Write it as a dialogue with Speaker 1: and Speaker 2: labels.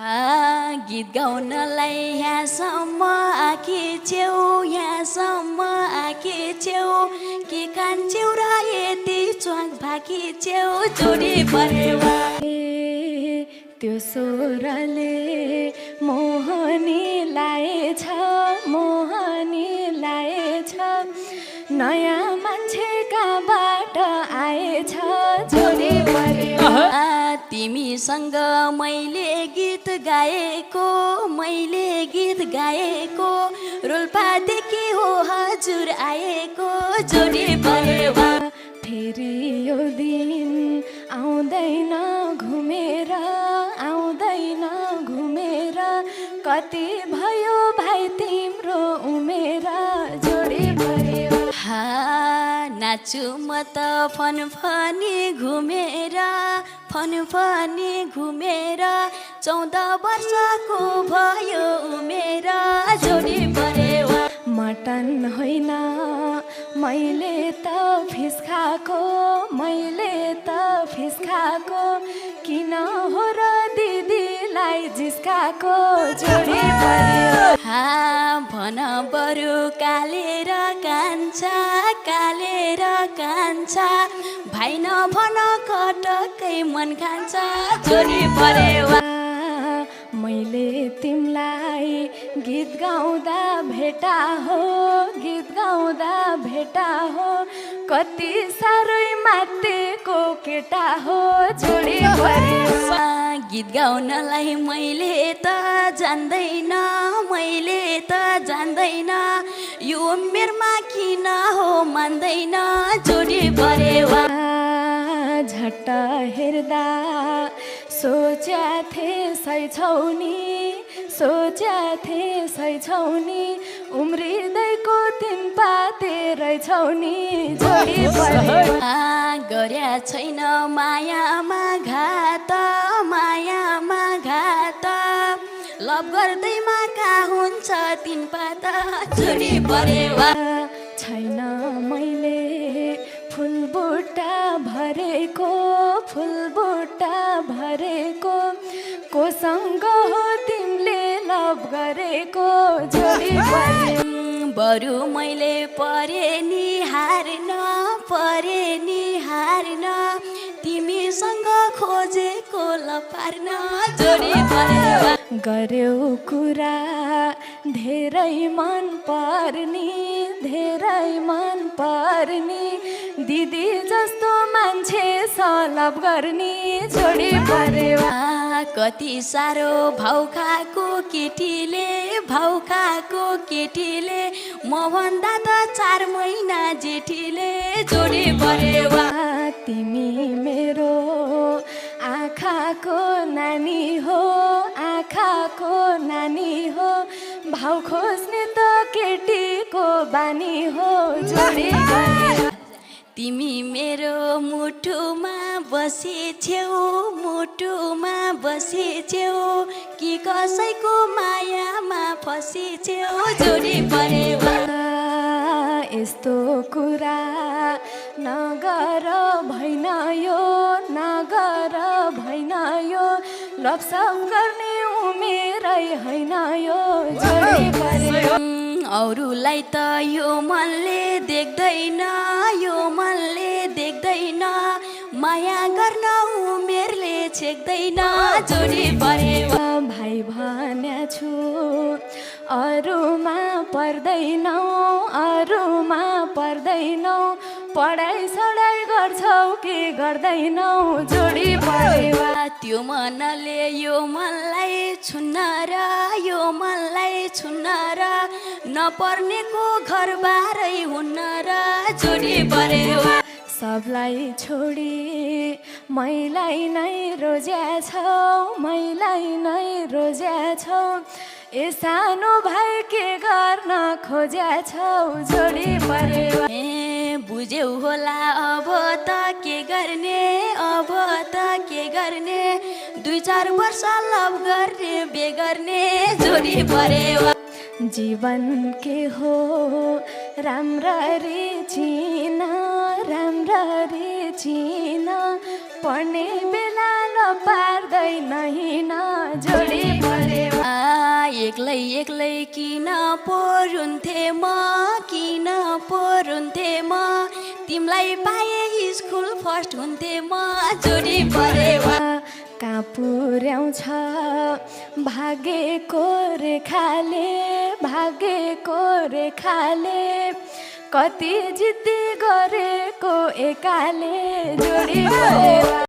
Speaker 1: गीत गाउनलाई यहाँसम्म आँखी छेउ के कान्छेउ र यति च्वाङ भाकी छेउ जोडी परेवा
Speaker 2: त्यो स्वरले मोहनी लाएछ नयाँ मान्छे कहाँबाट आएछ जोडी परेवा
Speaker 1: तिमीसँग मैले गीत गाएको रोल्पादेखि हो हजुर आएको जोडी परेवा
Speaker 2: फेरि यो दिन आउँदैन घुमेर कति भयो भाइ तिम्रो उमेर जोडी परेवा
Speaker 1: नाचु म त फनफनी घुमेर 14 वर्षको भयो उमेर जोडी परेवा
Speaker 2: मटन होइन मैले त फिस खाएको किन हो र दिदीलाई जिस्काको जोडी परेवा
Speaker 1: भन बरु कालेर कान्छा भाइ नभन कटकै मन खान्छ जोडी परेवा
Speaker 2: मैले तिमलाई गीत गाउँदा भेटा हो कति साह्रै मातेको केटा हो जोडी परेवा
Speaker 1: गीत गाउनलाई मैले त जान्दैन यो उमेरमा किन हो मान्दैन जोडी परेवा
Speaker 2: झट्ट हेर्दा सोच्या सै छौनी उम्रिँदैको 3 पाते रहेछौ नि जोडी परेवा
Speaker 1: गर्या छैन मायामा घात लभ गर्दैमा का हुन्छ 3 पाता जोडी परेवा
Speaker 2: छैन मैले फुलबुट्टा भरेको कोसँग हो तिमीले लभ गरेको जोडी परेवा
Speaker 1: बरु मैले परे नि हार्न तिमीसँग खोजेको लपार्न जोडी परेवा
Speaker 2: गर्यौ कुरा धेरै मन पर्नी दिदी जस्तो मान्छे सलभ गर्ने जोडी परेवा
Speaker 1: कति साह्रो भाउ खाएको केटीले म भन्दा त 4 महिना जेठीले जोडी परेवा
Speaker 2: तिमी मेरो आँखाको नानी हो भाउ खोज्ने त केटीको बानी हो जोडी परेवा
Speaker 1: तिमी मेरो मुटुमा बसेछौ कि कसैको मायामा फसेछौ जोडी परेवा
Speaker 2: यस्तो कुरा नगर भइन यो लपसप गर्ने उमेरै होइन यो जोडी परेवा
Speaker 1: अरूलाई त यो मनले देख्दैन माया गर्न उमेरले छेक्दैन जोडी परेवा
Speaker 2: भाइ भन्या छु अरूमा पर्दैनौ पढाइ सढाइ गर्छौ कि गर्दैनौ जोडी परेवा
Speaker 1: त्यो मनले यो मनलाई छुन्न र नपर्नेको घरबारै हुन्न र जोडी परेवा
Speaker 2: सबलाई छोडी मैलाई नै रोज्याछौ ए सानो भाइ के गर्न खोज्याछौ जोडी परेवा
Speaker 1: बुझ्यौ होला अब त के गर्ने 2-4 वर्ष लभ गर्ने बेगर्ने जोडी परेवा
Speaker 2: जीवन के हो राम्ररी चिन पढ्ने बेला नपार्दैन हिँड्न जोडी
Speaker 1: एक्लै एक्लै किन परुन्थे म किन परुन्थे म तिमीलाई पाए स्कुल फर्स्ट हुन्थे म जोडी परेवा
Speaker 2: कहाँ पुर्याउँछ भागेको रेखाले कति जिद्दी गरेको एकाले जोडी परेवा